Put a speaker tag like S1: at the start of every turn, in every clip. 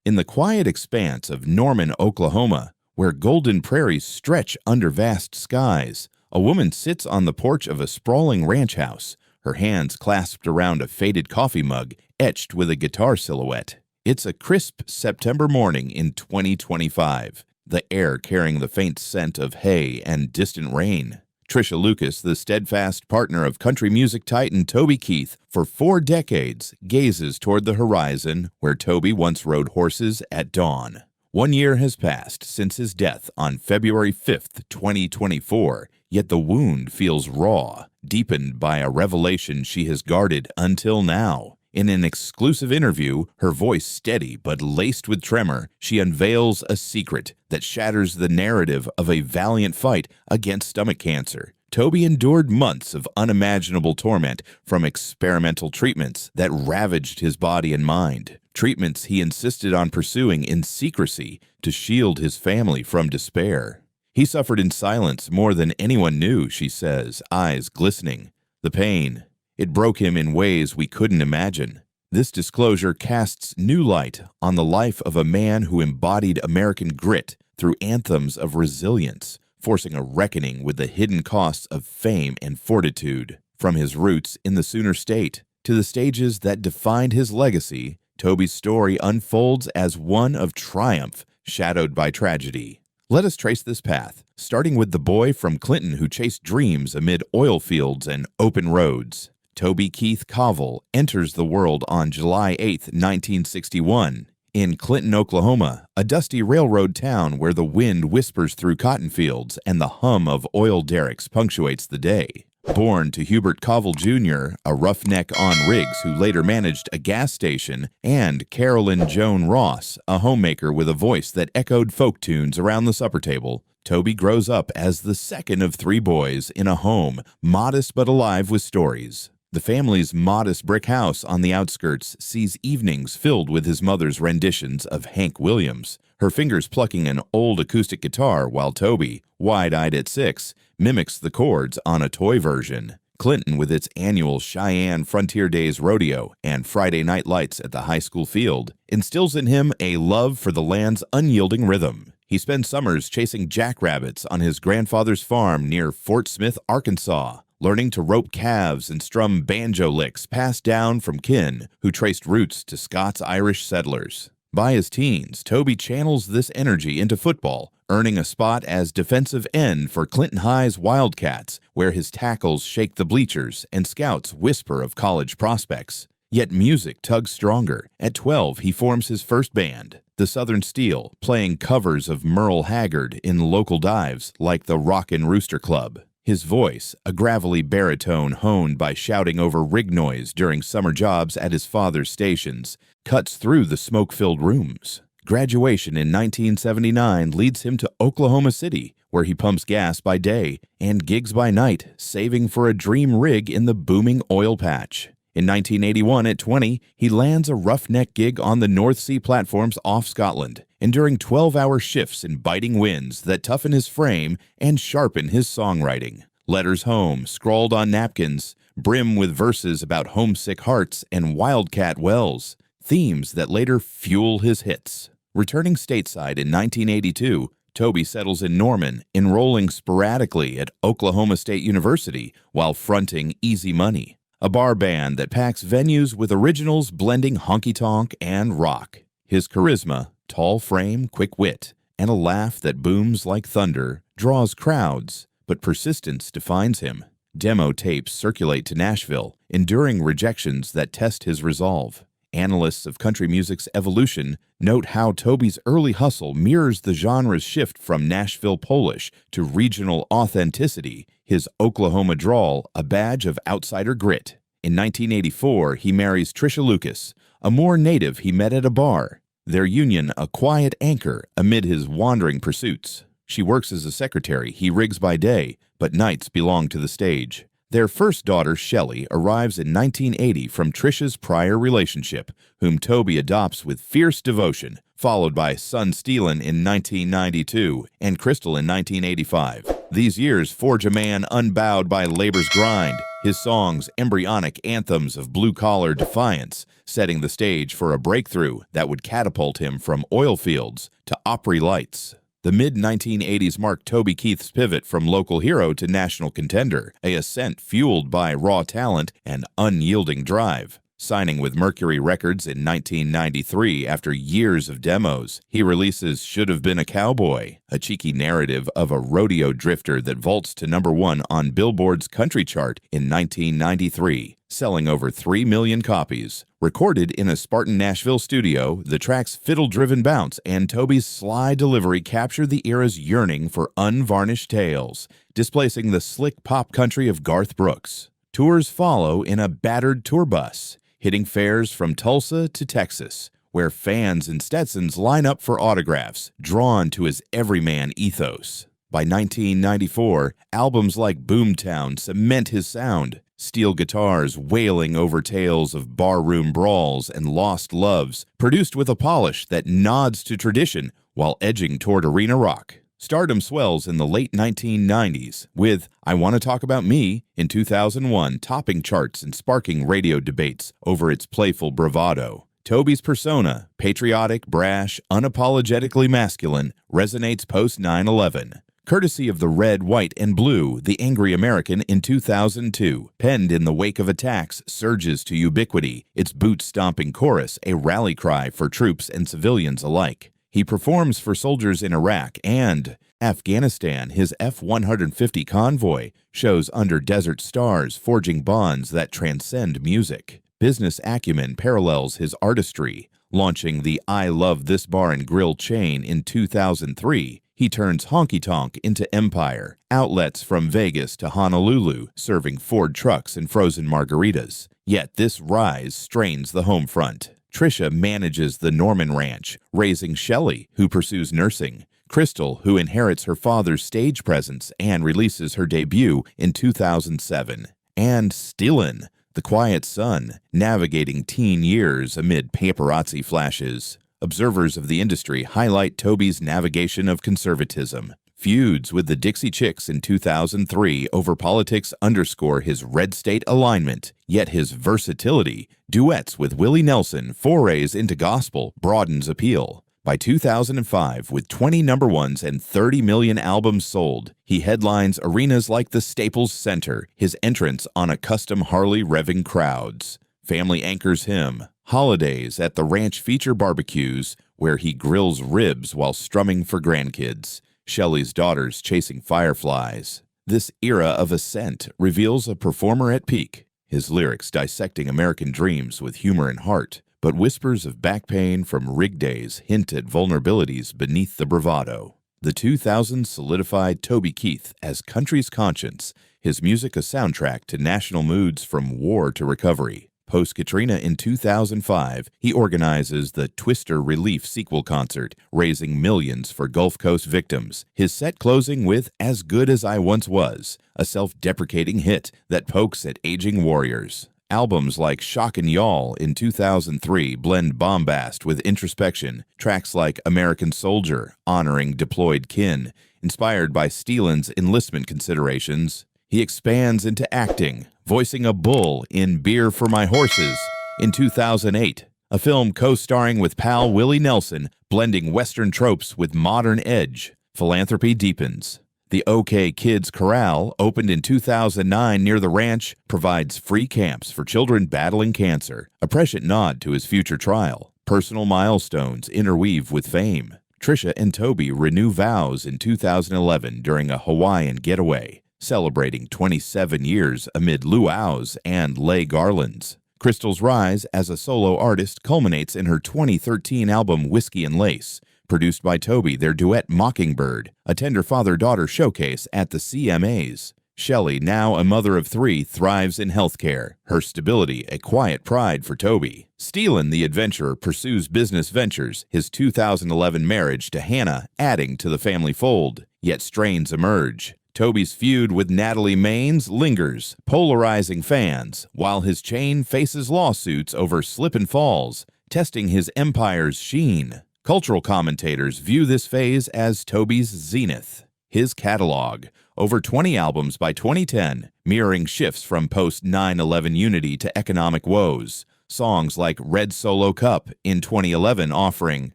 S1: In the quiet expanse of Norman, Oklahoma, where golden prairies stretch under vast skies, a woman sits on the porch of a sprawling ranch house, her hands clasped around a faded coffee mug etched with a guitar silhouette. It's a crisp September morning in 2025, the air carrying the faint scent of hay and distant rain. Trisha Lucas, the steadfast partner of country music titan Toby Keith for 4 decades, gazes toward the horizon where Toby once rode horses at dawn. 1 year has passed since his death on February 5th, 2024, yet the wound feels raw, deepened by a revelation she has guarded until now. In an exclusive interview, her voice steady but laced with tremor, she unveils a secret that shatters the narrative of a valiant fight against stomach cancer. Toby endured months of unimaginable torment from experimental treatments that ravaged his body and mind. Treatments he insisted on pursuing in secrecy to shield his family from despair. He suffered in silence more than anyone knew, she says, eyes glistening. The pain, it broke him in ways we couldn't imagine. This disclosure casts new light on the life of a man who embodied American grit through anthems of resilience, forcing a reckoning with the hidden costs of fame and fortitude. From his roots in the Sooner State to the stages that defined his legacy, Toby's story unfolds as one of triumph shadowed by tragedy. Let us trace this path, starting with the boy from Clinton who chased dreams amid oil fields and open roads. Toby Keith Covel enters the world on July 8, 1961. In Clinton, Oklahoma, a dusty railroad town where the wind whispers through cotton fields and the hum of oil derricks punctuates the day. Born to Hubert Covel Jr., a roughneck on rigs who later managed a gas station, and Carolyn Joan Ross, a homemaker with a voice that echoed folk tunes around the supper table, Toby grows up as the second of 3 boys in a home modest but alive with stories. The family's modest brick house on the outskirts sees evenings filled with his mother's renditions of Hank Williams, her fingers plucking an old acoustic guitar while Toby, wide-eyed at 6, mimics the chords on a toy version. Clinton, with its annual Cheyenne Frontier Days rodeo and Friday night lights at the high school field, instills in him a love for the land's unyielding rhythm. He spends summers chasing jackrabbits on his grandfather's farm near Fort Smith, Arkansas, learning to rope calves and strum banjo licks passed down from kin who traced roots to Scots-Irish settlers. By his teens, Toby channels this energy into football, earning a spot as defensive end for Clinton High's Wildcats, where his tackles shake the bleachers and scouts whisper of college prospects. Yet music tugs stronger. At 12, he forms his first band, the Southern Steel, playing covers of Merle Haggard in local dives like the Rockin' Rooster Club. His voice, a gravelly baritone honed by shouting over rig noise during summer jobs at his father's stations, cuts through the smoke-filled rooms. Graduation in 1979 leads him to Oklahoma City, where he pumps gas by day and gigs by night, saving for a dream rig in the booming oil patch. In 1981, at 20, he lands a roughneck gig on the North Sea platforms off Scotland, enduring 12-hour shifts in biting winds that toughen his frame and sharpen his songwriting. Letters home, scrawled on napkins, brim with verses about homesick hearts and wildcat wells, themes that later fuel his hits. Returning stateside in 1982, Toby settles in Norman, enrolling sporadically at Oklahoma State University while fronting Easy Money, a bar band that packs venues with originals blending honky-tonk and rock. His charisma, tall frame, quick wit, and a laugh that booms like thunder draws crowds, but persistence defines him. Demo tapes circulate to Nashville, enduring rejections that test his resolve. Analysts of country music's evolution note how Toby's early hustle mirrors the genre's shift from Nashville Polish to regional authenticity, his Oklahoma drawl a badge of outsider grit. In 1984, he marries Trisha Lucas, a Moore native he met at a bar, their union a quiet anchor amid his wandering pursuits. She works as a secretary he rigs by day, but nights belong to the stage. Their first daughter, Shelley, arrives in 1980 from Trisha's prior relationship, whom Toby adopts with fierce devotion, followed by son Steelen in 1992 and Crystal in 1985. These years forge a man unbowed by labor's grind, his songs embryonic anthems of blue-collar defiance, setting the stage for a breakthrough that would catapult him from oil fields to Opry lights. The mid-1980s marked Toby Keith's pivot from local hero to national contender, a ascent fueled by raw talent and unyielding drive. Signing with Mercury Records in 1993 after years of demos, he releases Should Have Been a Cowboy, a cheeky narrative of a rodeo drifter that vaults to #1 on Billboard's country chart in 1993, selling over 3 million copies. Recorded in a Spartan Nashville studio, the track's fiddle-driven bounce and Toby's sly delivery capture the era's yearning for unvarnished tales, displacing the slick pop country of Garth Brooks. Tours follow in a battered tour bus, hitting fairs from Tulsa to Texas, where fans in Stetsons line up for autographs, drawn to his everyman ethos. By 1994, albums like Boomtown cement his sound, steel guitars wailing over tales of barroom brawls and lost loves, produced with a polish that nods to tradition while edging toward arena rock. Stardom swells in the late 1990s, with I Want to Talk About Me in 2001 topping charts and sparking radio debates over its playful bravado. Toby's persona, patriotic, brash, unapologetically masculine, resonates post-9/11. Courtesy of the Red, White, and Blue, The Angry American in 2002, penned in the wake of attacks, surges to ubiquity, its boot-stomping chorus a rally cry for troops and civilians alike. He performs for soldiers in Iraq and Afghanistan. His F-150 convoy shows under desert stars, forging bonds that transcend music. Business acumen parallels his artistry. Launching the I Love This Bar and Grill chain in 2003, he turns honky-tonk into empire, outlets from Vegas to Honolulu, serving Ford trucks and frozen margaritas. Yet this rise strains the home front. Trisha manages the Norman Ranch, raising Shelley, who pursues nursing, Crystal, who inherits her father's stage presence and releases her debut in 2007, and Steelin, the quiet son, navigating teen years amid paparazzi flashes. Observers of the industry highlight Toby's navigation of conservatism. Feuds with the Dixie Chicks in 2003 over politics underscore his red state alignment, yet his versatility, duets with Willie Nelson, forays into gospel, broadens appeal. By 2005, with 20 #1s and 30 million albums sold, he headlines arenas like the Staples Center, his entrance on a custom Harley revving crowds. Family anchors him. Holidays at the ranch feature barbecues, where he grills ribs while strumming for grandkids. Shelley's daughters chasing fireflies. This era of Ascent reveals a performer at peak, his lyrics dissecting American dreams with humor and heart, but whispers of back pain from rig days hint at vulnerabilities beneath the bravado. The 2000s solidified Toby Keith as country's conscience, his music a soundtrack to national moods from war to recovery. Post-Katrina in 2005, he organizes the Twister Relief sequel concert, raising millions for Gulf Coast victims, his set closing with As Good As I Once Was, a self-deprecating hit that pokes at aging warriors. Albums like Shockin' Y'all in 2003 blend bombast with introspection. Tracks like American Soldier, honoring deployed kin, inspired by Steelin's enlistment considerations. He expands into acting, voicing a bull in Beer for My Horses in 2008, a film co-starring with pal Willie Nelson, blending Western tropes with modern edge. Philanthropy deepens. The OK Kids Corral, opened in 2009 near the ranch, provides free camps for children battling cancer, a prescient nod to his future trial. Personal milestones interweave with fame. Trisha and Toby renew vows in 2011 during a Hawaiian getaway, celebrating 27 years amid luau's and lei garlands. Crystal's rise as a solo artist culminates in her 2013 album Whiskey and Lace, produced by Toby, their duet Mockingbird, a tender father-daughter showcase at the CMAs. Shelley, now a mother of 3, thrives in healthcare, her stability a quiet pride for Toby. Steelin the adventurer pursues business ventures, his 2011 marriage to Hannah adding to the family fold, yet strains emerge. Toby's feud with Natalie Maines lingers, polarizing fans, while his chain faces lawsuits over slip and falls, testing his empire's sheen. Cultural commentators view this phase as Toby's zenith. his catalog. Over 20 albums by 2010, mirroring shifts from post-9/11 unity to economic woes. Songs like Red Solo Cup in 2011 offering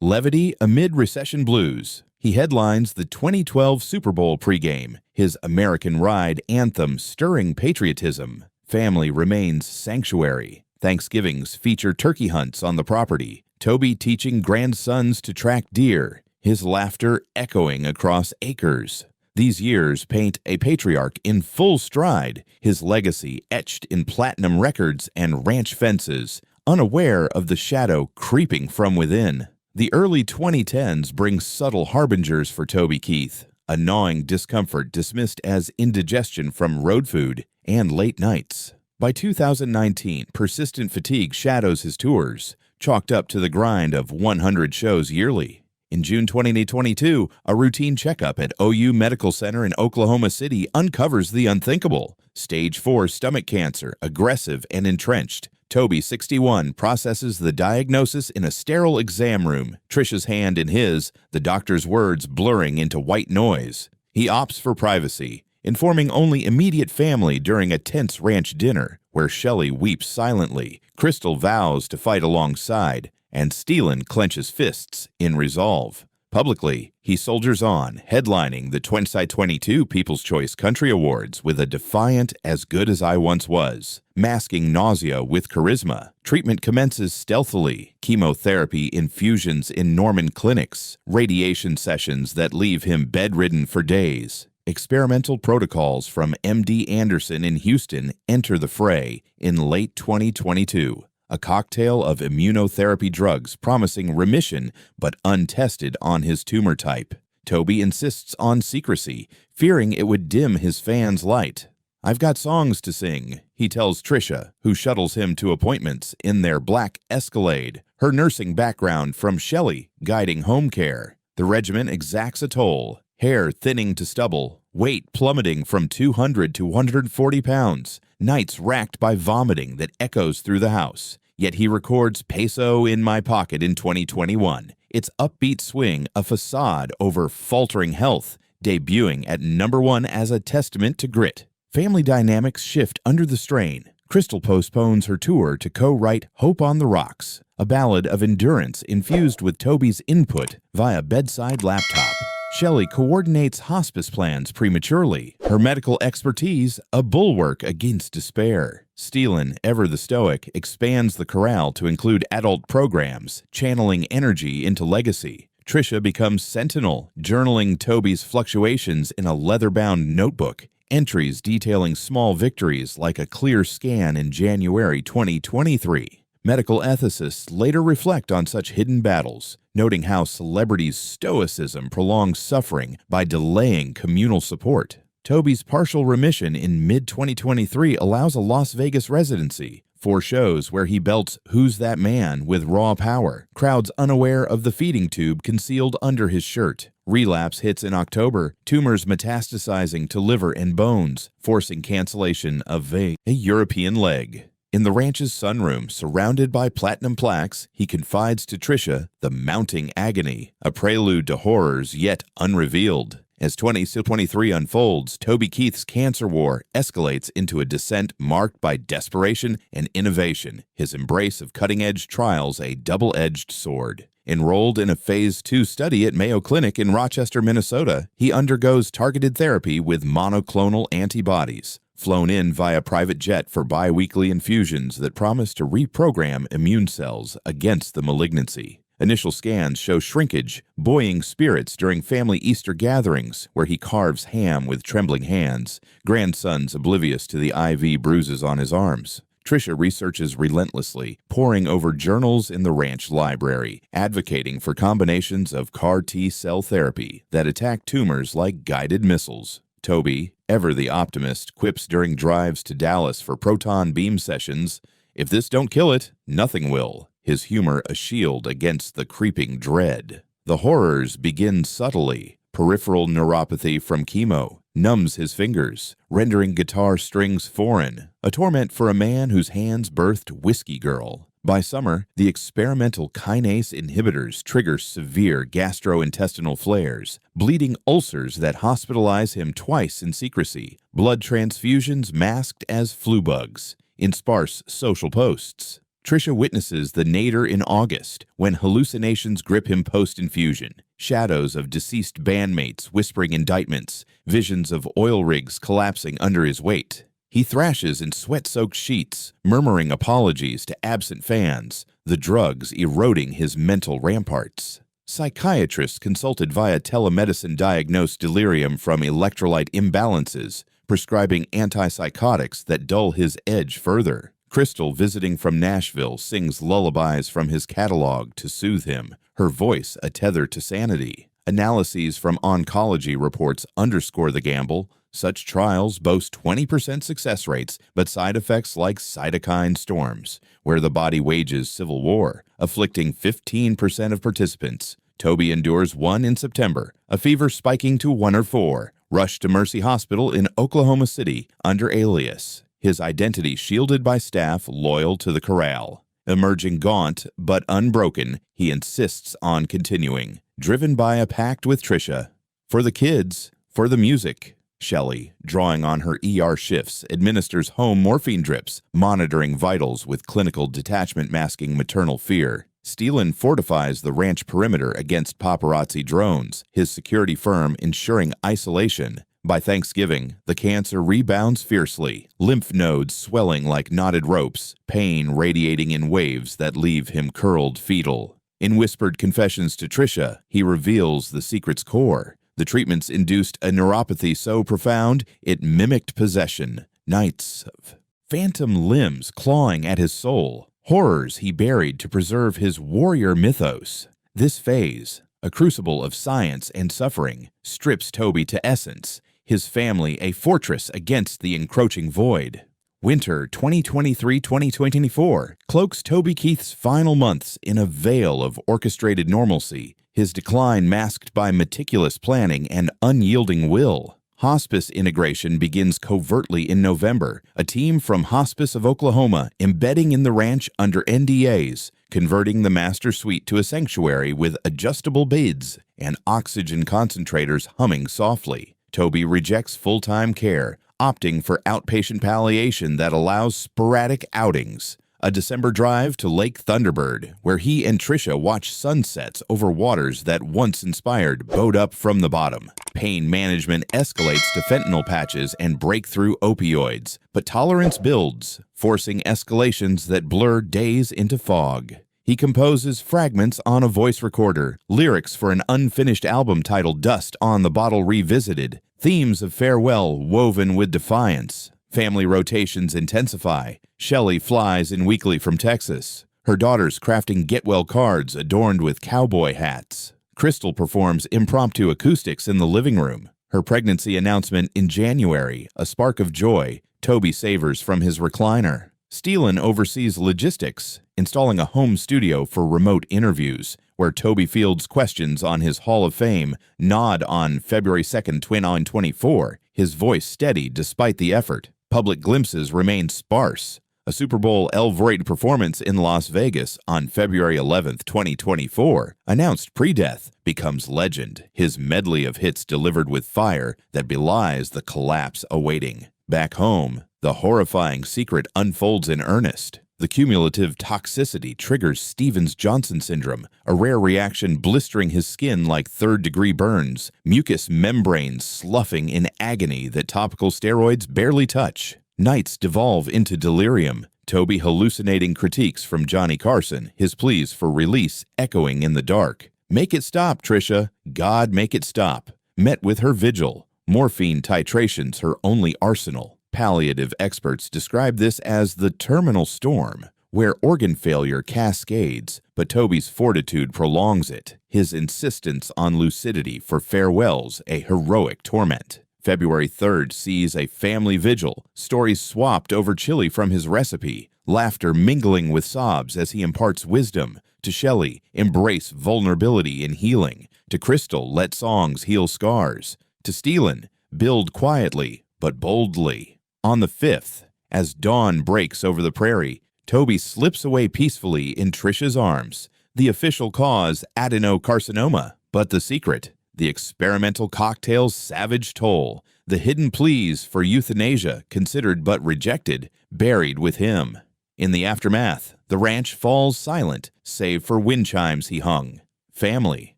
S1: levity amid recession blues. He headlines the 2012 Super Bowl pregame, his American Ride anthem stirring patriotism. Family remains sanctuary. Thanksgivings feature turkey hunts on the property. Toby teaching grandsons to track deer, his laughter echoing across acres. These years paint a patriarch in full stride, his legacy etched in platinum records and ranch fences, unaware of the shadow creeping from within. The early 2010s bring subtle harbingers for Toby Keith, a gnawing discomfort dismissed as indigestion from road food and late nights. By 2019, persistent fatigue shadows his tours, chalked up to the grind of 100 shows yearly. In June 2022, a routine checkup at OU Medical Center in Oklahoma City uncovers the unthinkable. Stage 4 stomach cancer, aggressive and entrenched. Toby, 61, processes the diagnosis in a sterile exam room, Trisha's hand in his, the doctor's words blurring into white noise. He opts for privacy, informing only immediate family during a tense ranch dinner, where Shelley weeps silently, Crystal vows to fight alongside, and Steelen clenches fists in resolve. Publicly, he soldiers on, headlining the 2022 People's Choice Country Awards with a defiant "As Good As I Once Was," masking nausea with charisma. Treatment commences stealthily, chemotherapy infusions in Norman clinics, radiation sessions that leave him bedridden for days. Experimental protocols from MD Anderson in Houston enter the fray in late 2022. A cocktail of immunotherapy drugs promising remission but untested on his tumor type. Toby insists on secrecy, fearing it would dim his fans' light. "I've got songs to sing," he tells Trisha, who shuttles him to appointments in their black Escalade, her nursing background from Shelley guiding home care. The regimen exacts a toll, hair thinning to stubble, weight plummeting from 200 to 140 pounds. Nights racked by vomiting that echoes through the house. Yet he records "Peso in My Pocket" in 2021. Its upbeat swing a facade over faltering health, debuting at #1 as a testament to grit. Family dynamics shift under the strain. Crystal postpones her tour to co-write "Hope on the Rocks," a ballad of endurance infused with Toby's input via bedside laptop. Shelley coordinates hospice plans prematurely, her medical expertise a bulwark against despair. Steelen, ever the stoic, expands the chorale to include adult programs, channeling energy into legacy. Trisha becomes sentinel, journaling Toby's fluctuations in a leather-bound notebook, entries detailing small victories like a clear scan in January 2023. Medical ethicists later reflect on such hidden battles, noting how celebrities' stoicism prolongs suffering by delaying communal support. Toby's partial remission in mid-2023 allows a Las Vegas residency, 4 shows where he belts "Who's That Man" with raw power, crowds unaware of the feeding tube concealed under his shirt. Relapse hits in October, tumors metastasizing to liver and bones, forcing cancellation of a European leg. In the ranch's sunroom, surrounded by platinum plaques, he confides to Trisha the mounting agony, a prelude to horrors yet unrevealed. As 2023 unfolds, Toby Keith's cancer war escalates into a descent marked by desperation and innovation, his embrace of cutting-edge trials a double-edged sword. Enrolled in a Phase 2 study at Mayo Clinic in Rochester, Minnesota, he undergoes targeted therapy with monoclonal antibodies, flown in via private jet for bi-weekly infusions that promise to reprogram immune cells against the malignancy. Initial scans show shrinkage, buoying spirits during family Easter gatherings, where he carves ham with trembling hands, grandsons oblivious to the IV bruises on his arms. Trisha researches relentlessly, poring over journals in the ranch library, advocating for combinations of CAR T-cell therapy that attack tumors like guided missiles. Toby, ever the optimist, quips during drives to Dallas for proton beam sessions, "If this don't kill it, nothing will," his humor a shield against the creeping dread. The horrors begin subtly. Peripheral neuropathy from chemo numbs his fingers, rendering guitar strings foreign, a torment for a man whose hands birthed Whiskey Girl. By summer, the experimental kinase inhibitors trigger severe gastrointestinal flares, bleeding ulcers that hospitalize him twice in secrecy, blood transfusions masked as flu bugs. In sparse social posts, Trisha witnesses the nadir in August when hallucinations grip him post-infusion, shadows of deceased bandmates whispering indictments, visions of oil rigs collapsing under his weight. He thrashes in sweat-soaked sheets, murmuring apologies to absent fans, the drugs eroding his mental ramparts. Psychiatrists consulted via telemedicine diagnosed delirium from electrolyte imbalances, prescribing antipsychotics that dull his edge further. Crystal, visiting from Nashville, sings lullabies from his catalog to soothe him, her voice a tether to sanity. Analyses from oncology reports underscore the gamble. Such trials boast 20% success rates, but side effects like cytokine storms, where the body wages civil war, afflicting 15% of participants. Toby endures one in September, a fever spiking to 1 or 4, rushed to Mercy Hospital in Oklahoma City under alias, his identity shielded by staff loyal to the corral. Emerging gaunt but unbroken, he insists on continuing, driven by a pact with Trisha. For the kids, for the music. Shelley, drawing on her ER shifts, administers home morphine drips, monitoring vitals with clinical detachment masking maternal fear. Steelen fortifies the ranch perimeter against paparazzi drones, his security firm ensuring isolation. By Thanksgiving, the cancer rebounds fiercely, lymph nodes swelling like knotted ropes, pain radiating in waves that leave him curled fetal. In whispered confessions to Trisha, he reveals the secret's core. The treatments induced a neuropathy so profound it mimicked possession. Nights of phantom limbs clawing at his soul. Horrors he buried to preserve his warrior mythos. This phase, a crucible of science and suffering, strips Toby to essence, his family a fortress against the encroaching void. Winter 2023-2024 cloaks Toby Keith's final months in a veil of orchestrated normalcy, his decline masked by meticulous planning and unyielding will. Hospice integration begins covertly in November, a team from Hospice of Oklahoma embedding in the ranch under NDAs, converting the master suite to a sanctuary with adjustable beds and oxygen concentrators humming softly. Toby rejects full-time care, opting for outpatient palliation that allows sporadic outings. A December drive to Lake Thunderbird, where he and Trisha watch sunsets over waters that once inspired Boat Up from the Bottom. Pain management escalates to fentanyl patches and breakthrough opioids, but tolerance builds, forcing escalations that blur days into fog. He composes fragments on a voice recorder, lyrics for an unfinished album titled Dust on the Bottle Revisited, themes of farewell woven with defiance. Family rotations intensify. Shelley flies in weekly from Texas, her daughters crafting get-well cards adorned with cowboy hats. Crystal performs impromptu acoustics in the living room. Her pregnancy announcement in January, a spark of joy, Toby savors from his recliner. Steelen oversees logistics, installing a home studio for remote interviews, where Toby fields questions on his Hall of Fame nod on February 2nd, 2024, his voice steady despite the effort. Public glimpses remain sparse. A Super Bowl El Void performance in Las Vegas on February 11th, 2024, announced pre-death, becomes legend, his medley of hits delivered with fire that belies the collapse awaiting. Back home, the horrifying secret unfolds in earnest. The cumulative toxicity triggers Stevens-Johnson syndrome, a rare reaction blistering his skin like third-degree burns, mucous membranes sloughing in agony that topical steroids barely touch. Nights devolve into delirium, Toby hallucinating critiques from Johnny Carson, his pleas for release echoing in the dark. Make it stop, Trisha. God, make it stop. Met with her vigil. Morphine titrations her only arsenal. Palliative experts describe this as the terminal storm, where organ failure cascades, but Toby's fortitude prolongs it, his insistence on lucidity for farewells a heroic torment. February 3rd sees a family vigil, stories swapped over chili from his recipe, laughter mingling with sobs as he imparts wisdom. To Shelley, embrace vulnerability in healing. To Crystal, let songs heal scars. To Steelen, build quietly but boldly. On the 5th, as dawn breaks over the prairie, Toby slips away peacefully in Trisha's arms. The official cause, adenocarcinoma, but the secret, the experimental cocktail's savage toll, the hidden pleas for euthanasia considered but rejected, buried with him. In the aftermath, the ranch falls silent, save for wind chimes he hung. Family,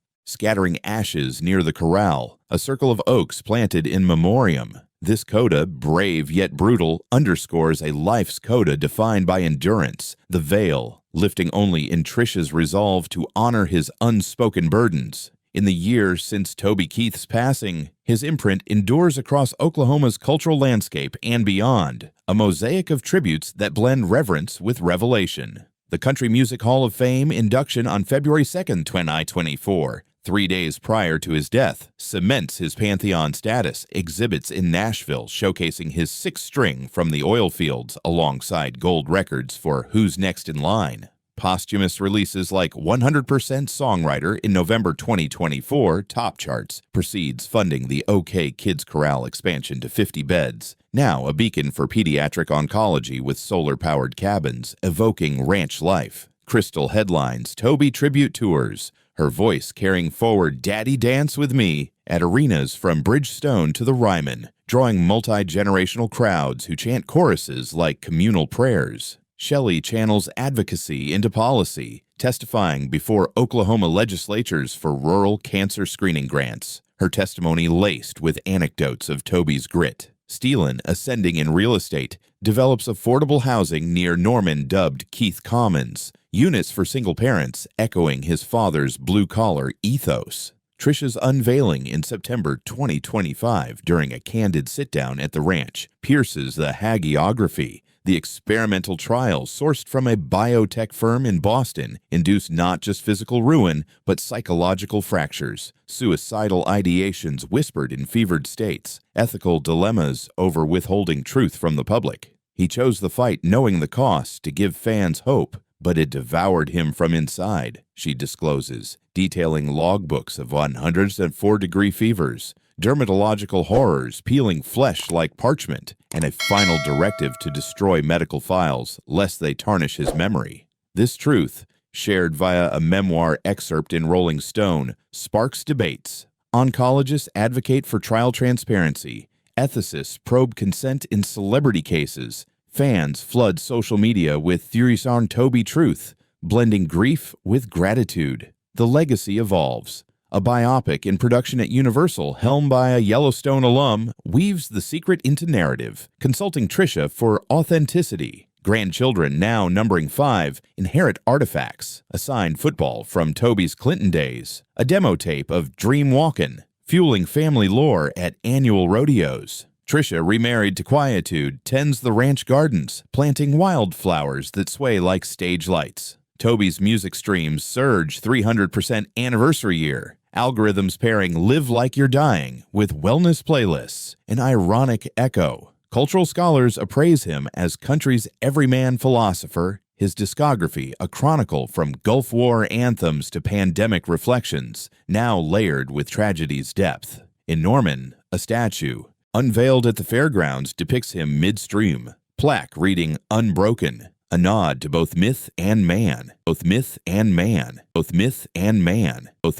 S1: scattering ashes near the corral, a circle of oaks planted in memoriam. This coda, brave yet brutal, underscores a life's coda defined by endurance, the veil, lifting only in Trisha's resolve to honor his unspoken burdens. In the years since Toby Keith's passing, his imprint endures across Oklahoma's cultural landscape and beyond, a mosaic of tributes that blend reverence with revelation. The Country Music Hall of Fame induction on February 2, 2024, 3 days prior to his death, cements his pantheon status, exhibits in Nashville showcasing his sixth string from the oil fields alongside gold records for Who's Next in Line. Posthumous releases like 100% Songwriter in November 2024 top charts precedes funding the OK Kids Corral expansion to 50 beds. Now a beacon for pediatric oncology with solar-powered cabins, evoking ranch life. Crystal headlines Toby tribute tours, her voice carrying forward Daddy Dance With Me at arenas from Bridgestone to the Ryman, drawing multi-generational crowds who chant choruses like communal prayers. Shelley channels advocacy into policy, testifying before Oklahoma legislatures for rural cancer screening grants, her testimony laced with anecdotes of Toby's grit. Steelen, ascending in real estate, develops affordable housing near Norman dubbed Keith Commons, units for single parents echoing his father's blue-collar ethos. Trisha's unveiling in September 2025 during a candid sit-down at the ranch pierces the hagiography. The experimental trials sourced from a biotech firm in Boston induce not just physical ruin, but psychological fractures, suicidal ideations whispered in fevered states, ethical dilemmas over withholding truth from the public. He chose the fight knowing the cost to give fans hope, but it devoured him from inside, she discloses, detailing logbooks of 104-degree fevers, dermatological horrors peeling flesh like parchment, and a final directive to destroy medical files lest they tarnish his memory. This truth, shared via a memoir excerpt in Rolling Stone, sparks debates. Oncologists advocate for trial transparency. Ethicists probe consent in celebrity cases. Fans flood social media with theories on Toby truth, blending grief with gratitude. The legacy evolves. A biopic in production at Universal, helmed by a Yellowstone alum, weaves the secret into narrative, consulting Trisha for authenticity. Grandchildren, now numbering 5, inherit artifacts, assigned football from Toby's Clinton days, a demo tape of Dream Walkin', fueling family lore at annual rodeos. Trisha, remarried to quietude, tends the ranch gardens, planting wildflowers that sway like stage lights. Toby's music streams surge 300% anniversary year. Algorithms pairing Live Like You're Dying with wellness playlists, an ironic echo. Cultural scholars appraise him as country's everyman philosopher, his discography a chronicle from Gulf War anthems to pandemic reflections, now layered with tragedy's depth. In Norman, a statue, unveiled at the fairgrounds, depicts him midstream, plaque reading Unbroken, a nod to both myth and man, both myth and man, both myth and man, both